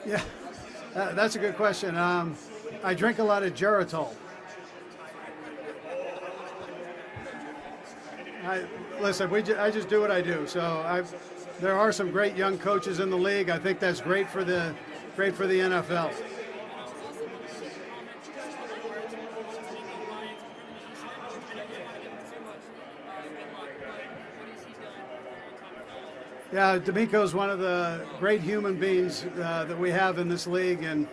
Yeah, that's a good question. I drink a lot of Geritol. Listen, I just do what I do. So there are some great young coaches in the league. I think that's great for the NFL. Yeah, D'Amico's one of the great human beings that we have in this league, and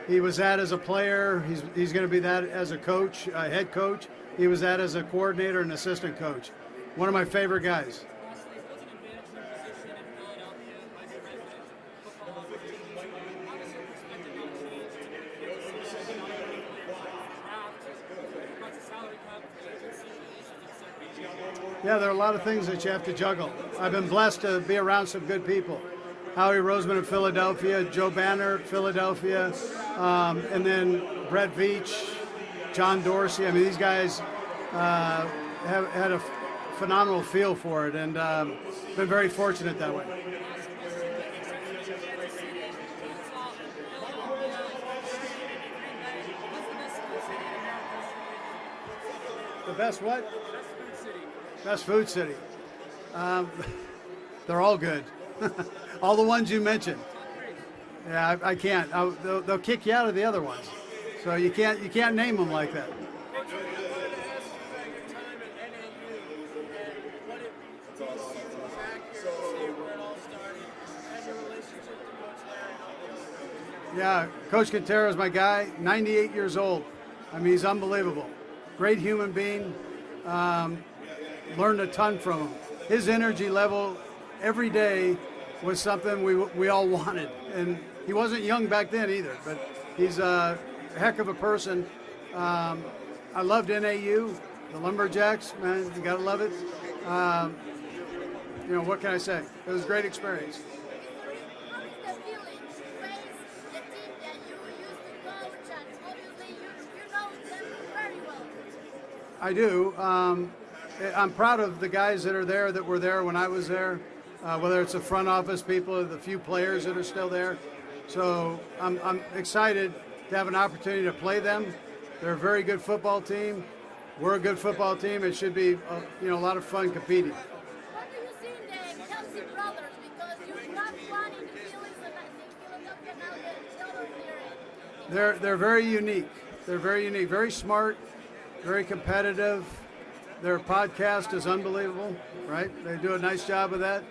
he was that as a player. He's going to be that as a coach, a head coach. He was that as a coordinator and assistant coach. One of my favorite guys. Yeah, there are a lot of things that you have to juggle. I've been blessed to be around some good people. Howie Roseman in Philadelphia, Joe Banner, Philadelphia, and then Brett Veach, John Dorsey. I mean, these guys have had a phenomenal feel for it, and been very fortunate that way. The best what? Best food city. They're all good. All the ones you mentioned. Yeah, I can't. They'll kick you out of the other ones. So you can't name them like that. Yeah, Coach Quintero is my guy. 98 years old. I mean, he's unbelievable. Great human being. Learned a ton from him. His energy level every day was something we all wanted. And he wasn't young back then either, but he's a heck of a person. I loved NAU, the Lumberjacks, man, you gotta love it. You know, what can I say? It was a great experience. I do. I'm proud of the guys that are there that were there when I was there, whether it's the front office people or the few players that are still there. So I'm excited to have an opportunity to play them. They're a very good football team. We're a good football team. It should be a lot of fun competing. What do you see in the Kelsey brothers? Because you got one in the Phillies and I think Philadelphia now the other here. They're very unique. They're very unique, very smart, very competitive. Their podcast is unbelievable, right? They do a nice job of that.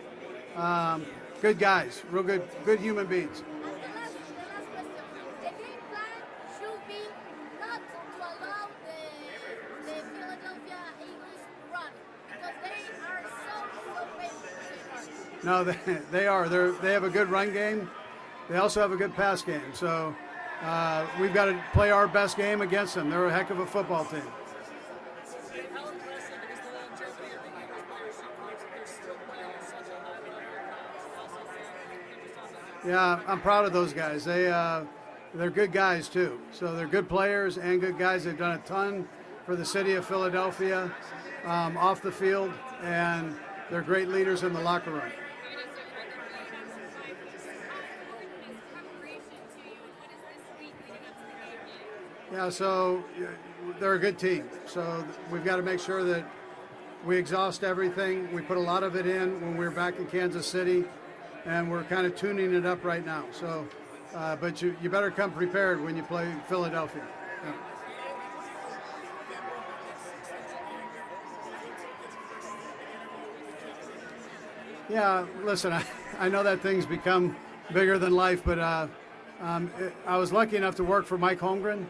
Good guys, real good human beings. And the last question. The game plan should be not to allow the Philadelphia Eagles run because they are so patient. No, they are. They have a good run game. They also have a good pass game. So we've got to play our best game against them. They're a heck of a football team. Yeah, I'm proud of those guys. They're good guys too. So they're good players and good guys. They've done a ton for the city of Philadelphia off the field, and they're great leaders in the locker room. Yeah, so they're a good team. So we've got to make sure that we exhaust everything. We put a lot of it in when we were back in Kansas City, and we're kind of tuning it up right now. So, but you better come prepared when you play Philadelphia. Yeah, listen, I know that thing's become bigger than life, but I was lucky enough to work for Mike Holmgren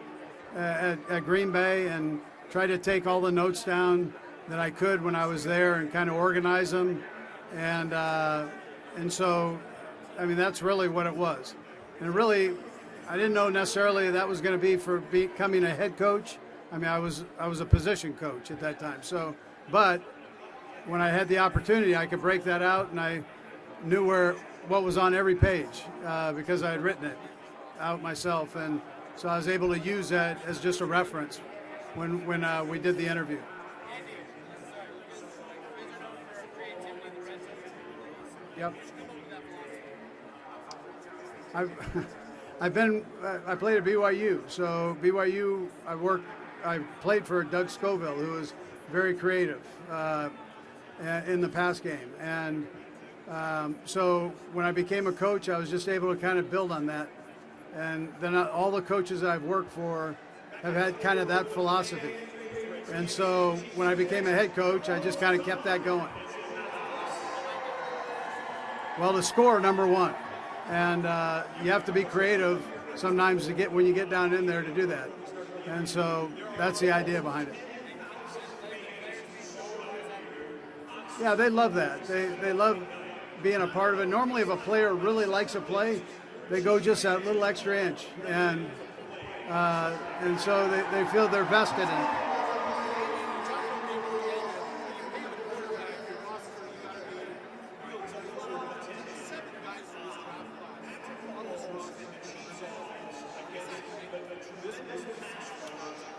at Green Bay and try to take all the notes down that I could when I was there and kind of organize them. And so, I mean, that's really what it was. And really, I didn't know necessarily that was going to be for becoming a head coach. I mean, I was a position coach at that time. So, but when I had the opportunity, I could break that out, and I knew what was on every page because I had written it out myself. And so I was able to use that as just a reference when we did the interview. Yep. I played at BYU, so BYU, I played for Doug Scoville, who was very creative in the pass game. And so when I became a coach, I was just able to kind of build on that. And then all the coaches I've worked for have had kind of that philosophy. And so when I became a head coach, I just kind of kept that going. Well, to score, number one. And you have to be creative sometimes when you get down in there to do that. And so that's the idea behind it. Yeah, they love that. They love being a part of it. Normally, if a player really likes a play, they go just that little extra inch. And so they feel they're vested in it.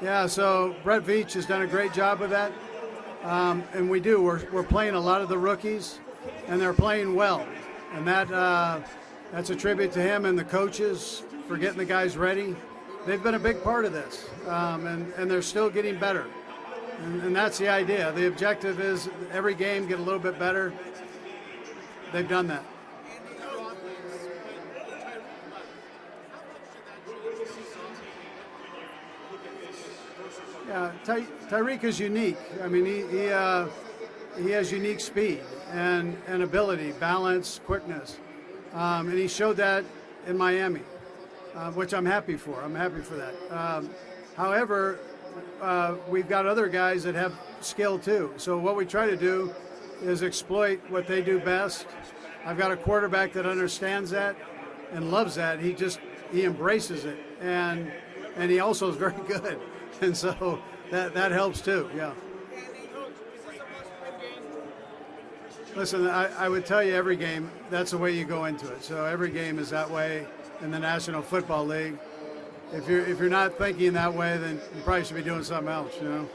Yeah, so Brett Veach has done a great job with that, and we do. We're playing a lot of the rookies, and they're playing well, and that's a tribute to him and the coaches for getting the guys ready. They've been a big part of this, and they're still getting better, and that's the idea. The objective is every game get a little bit better. They've done that. Yeah, Tyreek is unique. I mean, he has unique speed and ability, balance, quickness, and he showed that in Miami, which I'm happy for. I'm happy for that. However, we've got other guys that have skill too. So what we try to do is exploit what they do best. I've got a quarterback that understands that and loves that. He embraces it, and he also is very good. And so that helps too, yeah. Listen, I would tell you every game, that's the way you go into it. So every game is that way in the National Football League. If you're not thinking that way, then you probably should be doing something else, you know.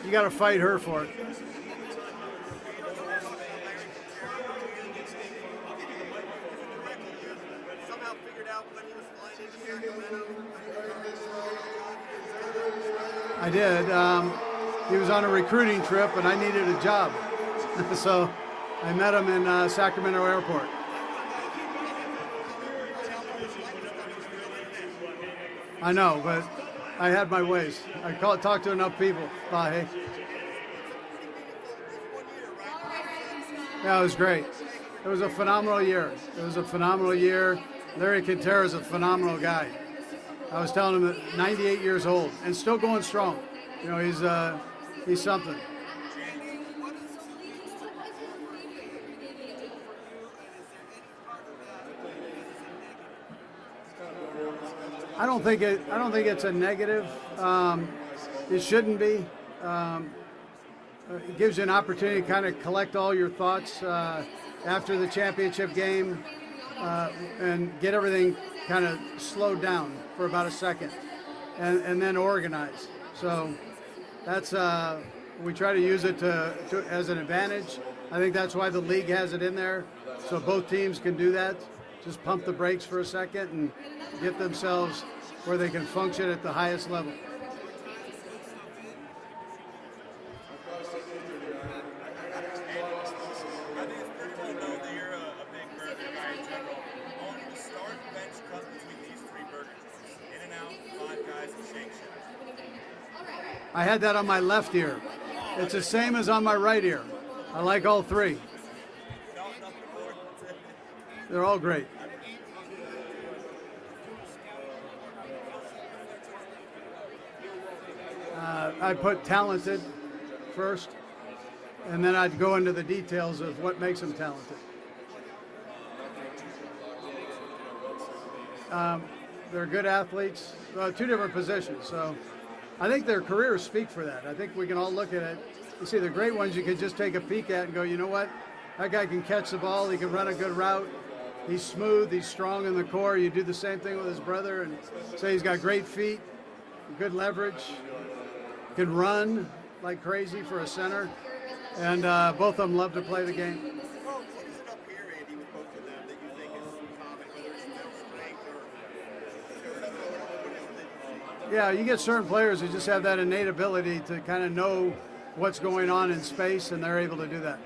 You got to fight her for it. I did. He was on a recruiting trip, and I needed a job. So I met him in Sacramento Airport. I know, but I had my ways. I talked to enough people. Hey. Yeah, it was great. It was a phenomenal year. Larry Quintero is a phenomenal guy. I was telling him that 98 years old and still going strong. You know, he's something. I don't think it's a negative. It shouldn't be. It gives you an opportunity to kind of collect all your thoughts after the championship game and get everything kind of slowed down for about a second and then organize. So that's we try to use it as an advantage. I think that's why the league has it in there, so both teams can do that. Just pump the brakes for a second and get themselves where they can function at the highest level. I had that on my left ear. It's the same as on my right ear. I like all three. They're all great. I'd put talented first, and then I'd go into the details of what makes them talented. They're good athletes, two different positions. So I think their careers speak for that. I think we can all look at it. You see, the great ones you can just take a peek at and go, you know what? That guy can catch the ball. He can run a good route. He's smooth. He's strong in the core. You do the same thing with his brother and say he's got great feet, good leverage, can run like crazy for a center. And both of them love to play the game. What was it up here Yeah, you get certain players who just have that innate ability to kind of know what's going on in space, and they're able to do that.